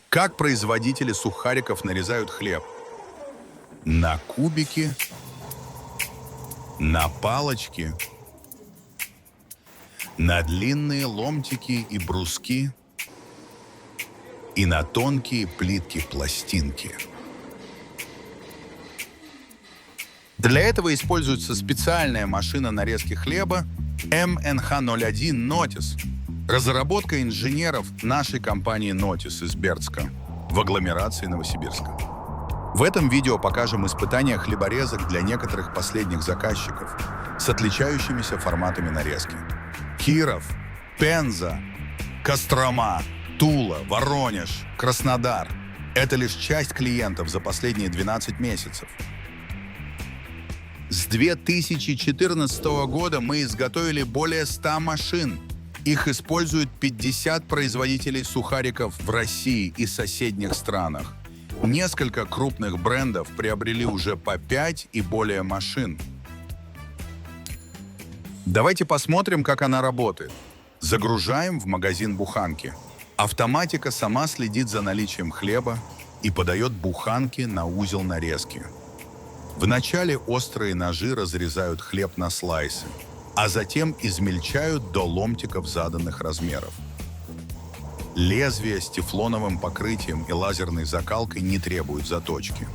Как производители сухариков нарезают хлеб? На кубики, на палочки, на длинные ломтики и бруски и на тонкие плитки-пластинки. Для этого используется специальная машина нарезки хлеба МНХ-01 Notice. Разработка инженеров нашей компании Notice из Бердска в агломерации Новосибирска. В этом видео покажем испытания хлеборезок для некоторых последних заказчиков с отличающимися форматами нарезки. Киров, Пенза, Кострома, Тула, Воронеж, Краснодар – это лишь часть клиентов за последние 12 месяцев. С 2014 года мы изготовили более 100 машин. Их используют 50 производителей сухариков в России и соседних странах. Несколько крупных брендов приобрели уже по 5 и более машин. Давайте посмотрим, как она работает. Загружаем в магазин буханки. Автоматика сама следит за наличием хлеба и подает буханки на узел нарезки. Вначале острые ножи разрезают хлеб на слайсы, а затем измельчают до ломтиков заданных размеров. Лезвия с тефлоновым покрытием и лазерной закалкой не требуют заточки.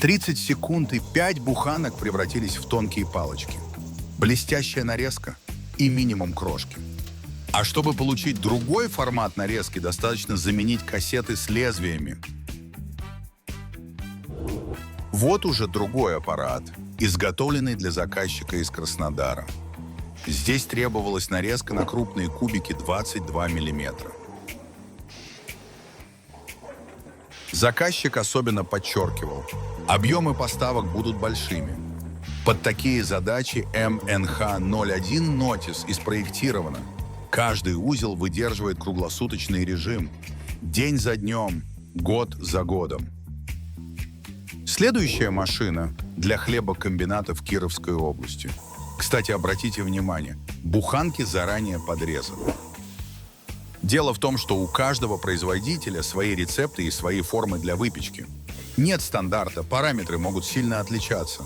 «30 секунд и 5 буханок превратились в тонкие палочки. Блестящая нарезка и минимум крошки. А чтобы получить другой формат нарезки, достаточно заменить кассеты с лезвиями. Вот уже другой аппарат, изготовленный для заказчика из Краснодара. Здесь требовалась нарезка на крупные кубики 22 мм. Заказчик особенно подчеркивал, объемы поставок будут большими. Под такие задачи МНХ-01 Notice и спроектирована. Каждый узел выдерживает круглосуточный режим, день за днем, год за годом. Следующая машина для хлебокомбината в Кировской области. Кстати, обратите внимание, буханки заранее подрезаны. Дело в том, что у каждого производителя свои рецепты и свои формы для выпечки. Нет стандарта, параметры могут сильно отличаться,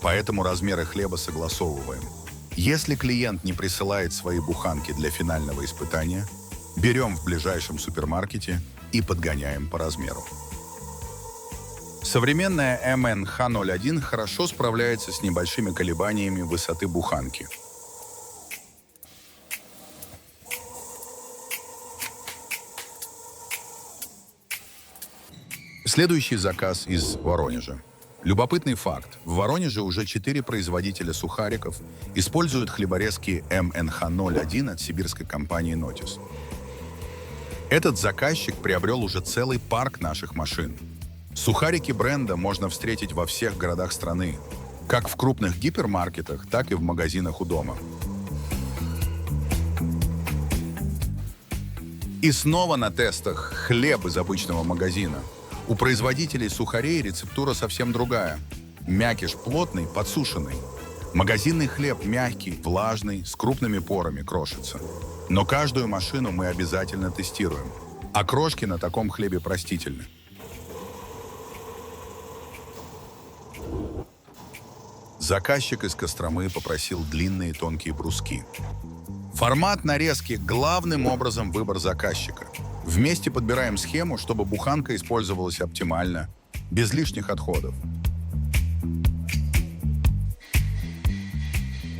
поэтому размеры хлеба согласовываем. Если клиент не присылает свои буханки для финального испытания, берем в ближайшем супермаркете и подгоняем по размеру. Современная МНХ-01 хорошо справляется с небольшими колебаниями высоты буханки. Следующий заказ из Воронежа. Любопытный факт. В Воронеже уже 4 производителя сухариков используют хлеборезки МНХ-01 от сибирской компании Notice. Этот заказчик приобрел уже целый парк наших машин. Сухарики бренда можно встретить во всех городах страны, как в крупных гипермаркетах, так и в магазинах у дома. И снова на тестах хлеб из обычного магазина. У производителей сухарей рецептура совсем другая. Мякиш плотный, подсушенный. Магазинный хлеб мягкий, влажный, с крупными порами крошится. Но каждую машину мы обязательно тестируем. А крошки на таком хлебе простительны. Заказчик из Костромы попросил длинные тонкие бруски. Формат нарезки – главным образом выбор заказчика. Вместе подбираем схему, чтобы буханка использовалась оптимально, без лишних отходов.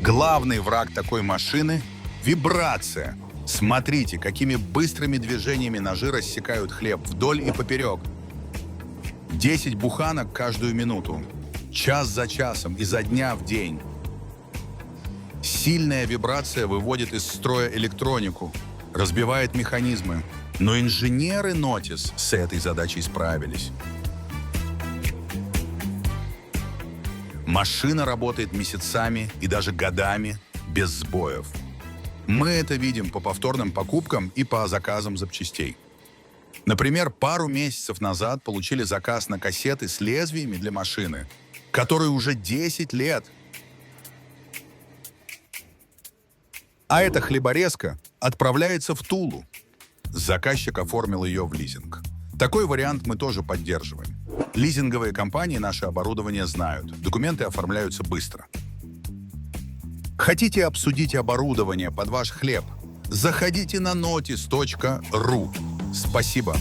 Главный враг такой машины – вибрация. Смотрите, какими быстрыми движениями ножи рассекают хлеб вдоль и поперек. 10 буханок каждую минуту. Час за часом, изо дня в день. Сильная вибрация выводит из строя электронику, разбивает механизмы. Но инженеры Notice с этой задачей справились. Машина работает месяцами и даже годами без сбоев. Мы это видим по повторным покупкам и по заказам запчастей. Например, пару месяцев назад получили заказ на кассеты с лезвиями для машины, которые уже 10 лет. А эта хлеборезка отправляется в Тулу. Заказчик оформил ее в лизинг. Такой вариант мы тоже поддерживаем. Лизинговые компании наше оборудование знают. Документы оформляются быстро. Хотите обсудить оборудование под ваш хлеб? Заходите на notice.ru. Спасибо.